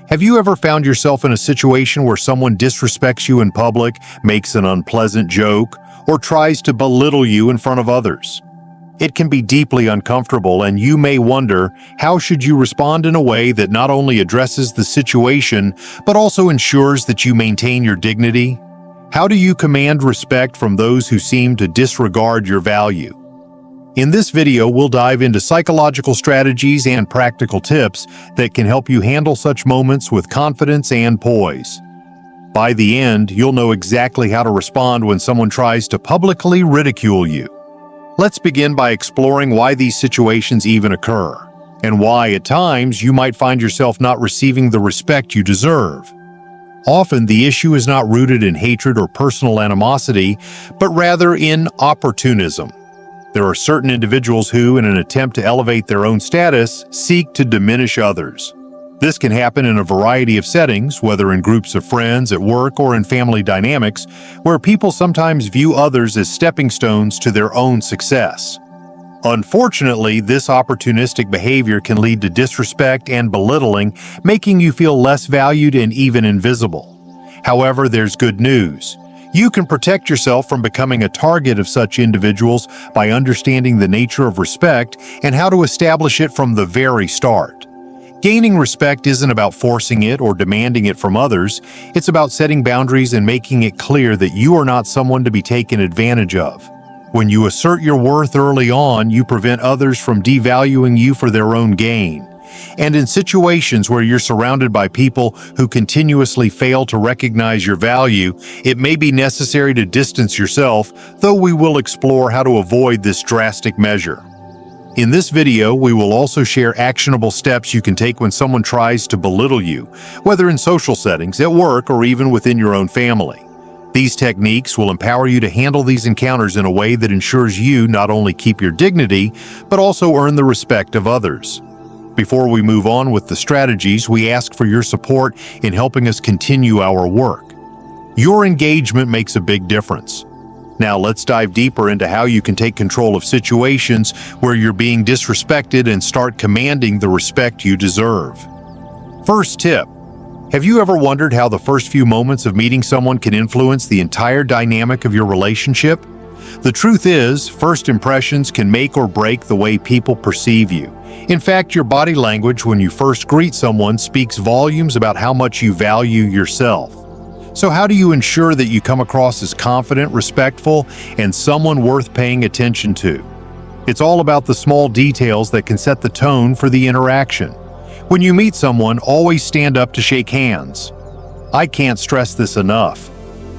Have you ever found yourself in a situation where someone disrespects you in public, makes an unpleasant joke, or tries to belittle you in front of others? It can be deeply uncomfortable, and you may wonder, how should you respond in a way that not only addresses the situation, but also ensures that you maintain your dignity? How do you command respect from those who seem to disregard your value? In this video, we'll dive into psychological strategies and practical tips that can help you handle such moments with confidence and poise. By the end, you'll know exactly how to respond when someone tries to publicly ridicule you. Let's begin by exploring why these situations even occur, and why, at times, you might find yourself not receiving the respect you deserve. Often, the issue is not rooted in hatred or personal animosity, but rather in opportunism. There are certain individuals who, in an attempt to elevate their own status, seek to diminish others. This can happen in a variety of settings, whether in groups of friends, at work, or in family dynamics, where people sometimes view others as stepping stones to their own success. Unfortunately, this opportunistic behavior can lead to disrespect and belittling, making you feel less valued and even invisible. However, there's good news. You can protect yourself from becoming a target of such individuals by understanding the nature of respect and how to establish it from the very start. Gaining respect isn't about forcing it or demanding it from others. It's about setting boundaries and making it clear that you are not someone to be taken advantage of. When you assert your worth early on, you prevent others from devaluing you for their own gain. And in situations where you're surrounded by people who continuously fail to recognize your value, it may be necessary to distance yourself, though we will explore how to avoid this drastic measure. In this video, we will also share actionable steps you can take when someone tries to belittle you, whether in social settings, at work, or even within your own family. These techniques will empower you to handle these encounters in a way that ensures you not only keep your dignity, but also earn the respect of others. Before we move on with the strategies, we ask for your support in helping us continue our work. Your engagement makes a big difference. Now let's dive deeper into how you can take control of situations where you're being disrespected and start commanding the respect you deserve. First tip: have you ever wondered how the first few moments of meeting someone can influence the entire dynamic of your relationship? The truth is, first impressions can make or break the way people perceive you. In fact, your body language when you first greet someone speaks volumes about how much you value yourself. So how do you ensure that you come across as confident, respectful, and someone worth paying attention to? It's all about the small details that can set the tone for the interaction. When you meet someone, always stand up to shake hands. I can't stress this enough.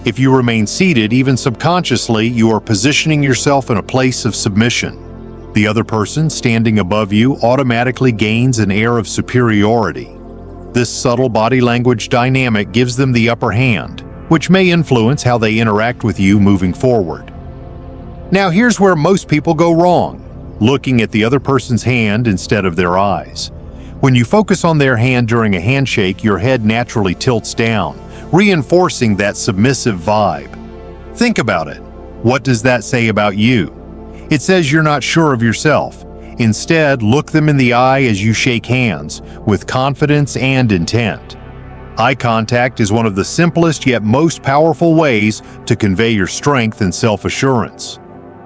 If you remain seated, even subconsciously, you are positioning yourself in a place of submission. The other person standing above you automatically gains an air of superiority. This subtle body language dynamic gives them the upper hand, which may influence how they interact with you moving forward. Now here's where most people go wrong: looking at the other person's hand instead of their eyes. When you focus on their hand during a handshake, your head naturally tilts down, reinforcing that submissive vibe. Think about it. What does that say about you? It says you're not sure of yourself. Instead, look them in the eye as you shake hands, with confidence and intent. Eye contact is one of the simplest yet most powerful ways to convey your strength and self-assurance.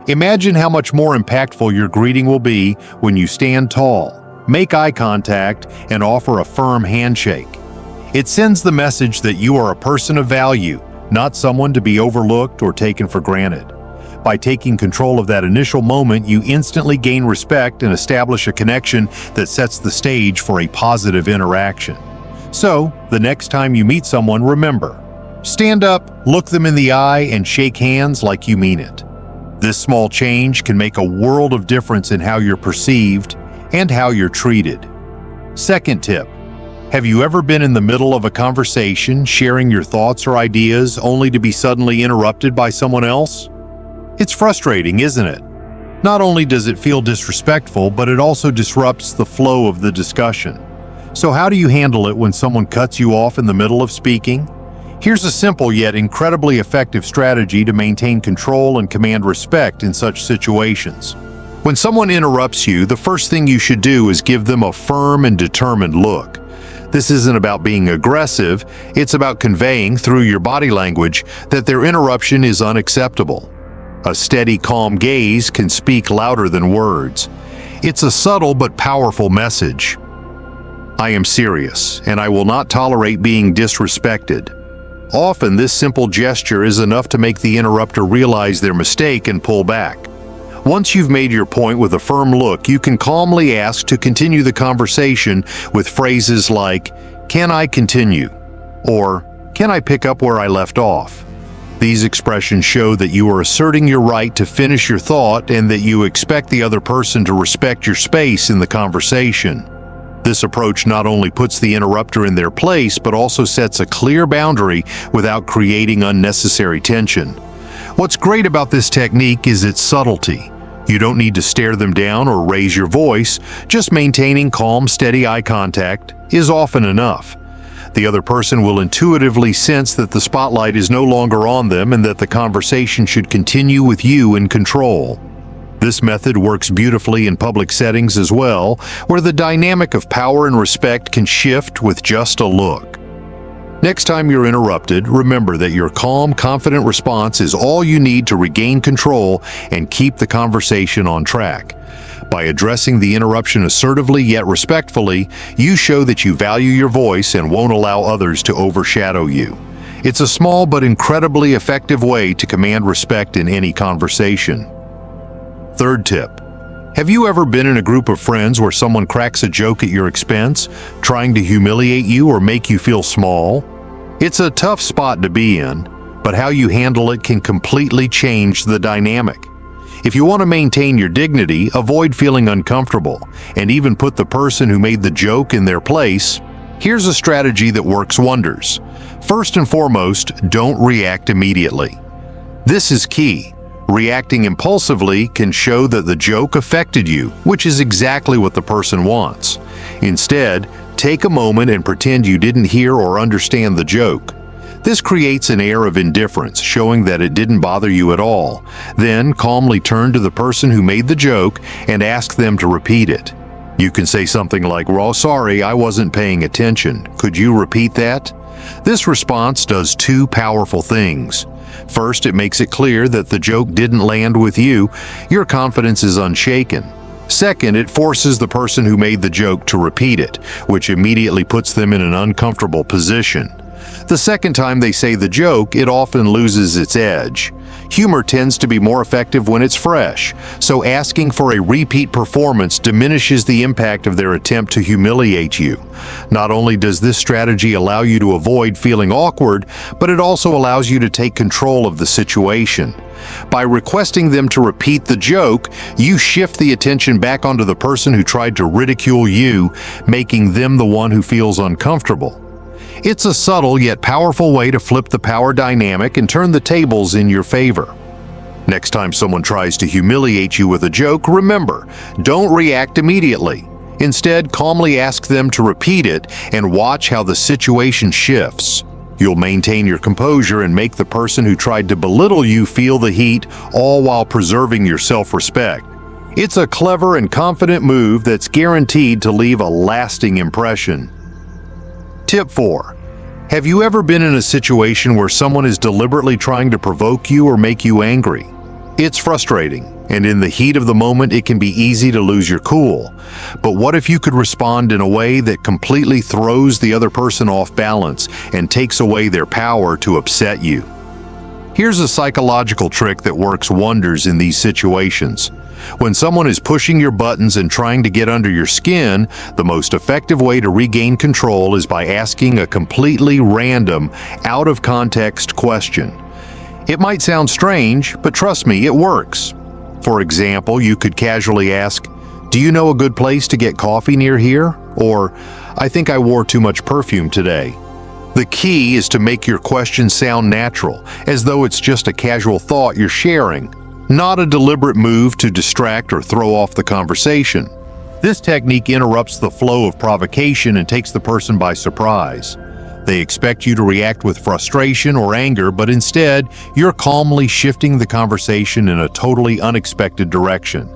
Imagine how much more impactful your greeting will be when you stand tall, make eye contact, and offer a firm handshake. It sends the message that you are a person of value, not someone to be overlooked or taken for granted. By taking control of that initial moment, you instantly gain respect and establish a connection that sets the stage for a positive interaction. So, the next time you meet someone, remember, stand up, look them in the eye, and shake hands like you mean it. This small change can make a world of difference in how you're perceived and how you're treated. Second tip: have you ever been in the middle of a conversation, sharing your thoughts or ideas, only to be suddenly interrupted by someone else? It's frustrating, isn't it? Not only does it feel disrespectful, but it also disrupts the flow of the discussion. So how do you handle it when someone cuts you off in the middle of speaking? Here's a simple yet incredibly effective strategy to maintain control and command respect in such situations. When someone interrupts you, the first thing you should do is give them a firm and determined look. This isn't about being aggressive, it's about conveying through your body language that their interruption is unacceptable. A steady, calm gaze can speak louder than words. It's a subtle but powerful message. I am serious, and I will not tolerate being disrespected. Often, this simple gesture is enough to make the interrupter realize their mistake and pull back. Once you've made your point with a firm look, you can calmly ask to continue the conversation with phrases like, "Can I continue?" or "Can I pick up where I left off?" These expressions show that you are asserting your right to finish your thought and that you expect the other person to respect your space in the conversation. This approach not only puts the interrupter in their place, but also sets a clear boundary without creating unnecessary tension. What's great about this technique is its subtlety. You don't need to stare them down or raise your voice. Just maintaining calm, steady eye contact is often enough. The other person will intuitively sense that the spotlight is no longer on them and that the conversation should continue with you in control. This method works beautifully in public settings as well, where the dynamic of power and respect can shift with just a look. Next time you're interrupted, remember that your calm, confident response is all you need to regain control and keep the conversation on track. By addressing the interruption assertively yet respectfully, you show that you value your voice and won't allow others to overshadow you. It's a small but incredibly effective way to command respect in any conversation. Third tip. Have you ever been in a group of friends where someone cracks a joke at your expense, trying to humiliate you or make you feel small? It's a tough spot to be in, but how you handle it can completely change the dynamic. If you want to maintain your dignity, avoid feeling uncomfortable, and even put the person who made the joke in their place, here's a strategy that works wonders. First and foremost, don't react immediately. This is key. Reacting impulsively can show that the joke affected you, which is exactly what the person wants. Instead, take a moment and pretend you didn't hear or understand the joke. This creates an air of indifference, showing that it didn't bother you at all. Then, calmly turn to the person who made the joke and ask them to repeat it. You can say something like, "Oh, sorry, I wasn't paying attention. Could you repeat that?" This response does two powerful things. First, it makes it clear that the joke didn't land with you. Your confidence is unshaken. Second, it forces the person who made the joke to repeat it, which immediately puts them in an uncomfortable position. The second time they say the joke, it often loses its edge. Humor tends to be more effective when it's fresh, so asking for a repeat performance diminishes the impact of their attempt to humiliate you. Not only does this strategy allow you to avoid feeling awkward, but it also allows you to take control of the situation. By requesting them to repeat the joke, you shift the attention back onto the person who tried to ridicule you, making them the one who feels uncomfortable. It's a subtle yet powerful way to flip the power dynamic and turn the tables in your favor. Next time someone tries to humiliate you with a joke, remember, don't react immediately. Instead, calmly ask them to repeat it and watch how the situation shifts. You'll maintain your composure and make the person who tried to belittle you feel the heat, all while preserving your self-respect. It's a clever and confident move that's guaranteed to leave a lasting impression. Tip 4. Have you ever been in a situation where someone is deliberately trying to provoke you or make you angry? It's frustrating, and in the heat of the moment it can be easy to lose your cool. But what if you could respond in a way that completely throws the other person off balance and takes away their power to upset you? Here's a psychological trick that works wonders in these situations. When someone is pushing your buttons and trying to get under your skin, the most effective way to regain control is by asking a completely random, out-of-context question. It might sound strange, but trust me, it works. For example, you could casually ask, "Do you know a good place to get coffee near here?" Or, "I think I wore too much perfume today." The key is to make your question sound natural, as though it's just a casual thought you're sharing, not a deliberate move to distract or throw off the conversation. This technique interrupts the flow of provocation and takes the person by surprise. They expect you to react with frustration or anger, but instead, you're calmly shifting the conversation in a totally unexpected direction.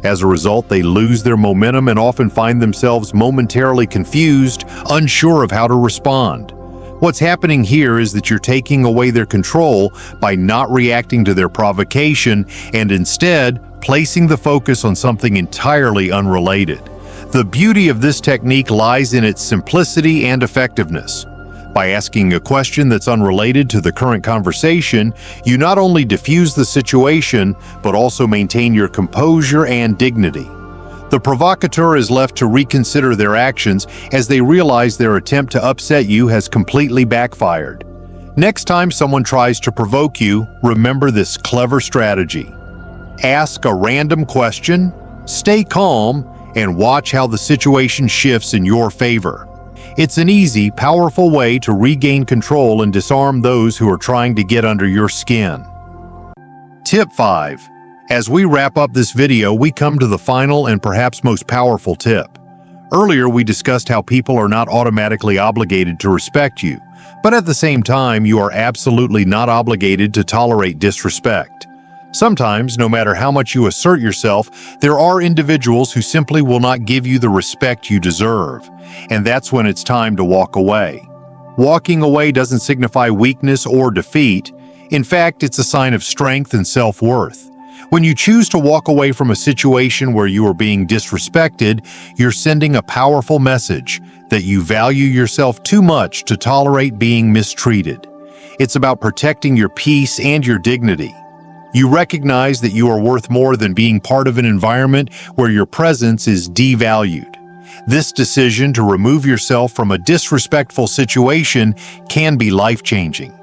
As a result, they lose their momentum and often find themselves momentarily confused, unsure of how to respond. What's happening here is that you're taking away their control by not reacting to their provocation and instead placing the focus on something entirely unrelated. The beauty of this technique lies in its simplicity and effectiveness. By asking a question that's unrelated to the current conversation, you not only diffuse the situation, but also maintain your composure and dignity. The provocateur is left to reconsider their actions as they realize their attempt to upset you has completely backfired. Next time someone tries to provoke you, remember this clever strategy. Ask a random question, stay calm, and watch how the situation shifts in your favor. It's an easy, powerful way to regain control and disarm those who are trying to get under your skin. Tip 5. As we wrap up this video, we come to the final and perhaps most powerful tip. Earlier, we discussed how people are not automatically obligated to respect you, but at the same time, you are absolutely not obligated to tolerate disrespect. Sometimes, no matter how much you assert yourself, there are individuals who simply will not give you the respect you deserve, and that's when it's time to walk away. Walking away doesn't signify weakness or defeat. In fact, it's a sign of strength and self-worth. When you choose to walk away from a situation where you are being disrespected, you're sending a powerful message that you value yourself too much to tolerate being mistreated. It's about protecting your peace and your dignity. You recognize that you are worth more than being part of an environment where your presence is devalued. This decision to remove yourself from a disrespectful situation can be life-changing.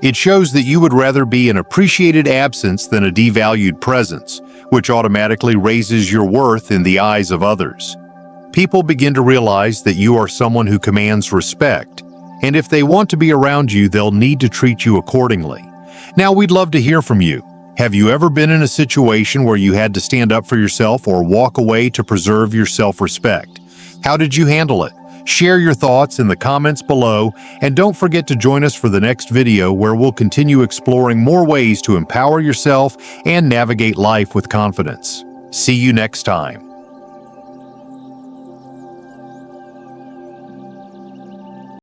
It shows that you would rather be an appreciated absence than a devalued presence, which automatically raises your worth in the eyes of others. People begin to realize that you are someone who commands respect, and if they want to be around you, they'll need to treat you accordingly. Now, we'd love to hear from you. Have you ever been in a situation where you had to stand up for yourself or walk away to preserve your self-respect? How did you handle it? Share your thoughts in the comments below, and don't forget to join us for the next video where we'll continue exploring more ways to empower yourself and navigate life with confidence. See you next time.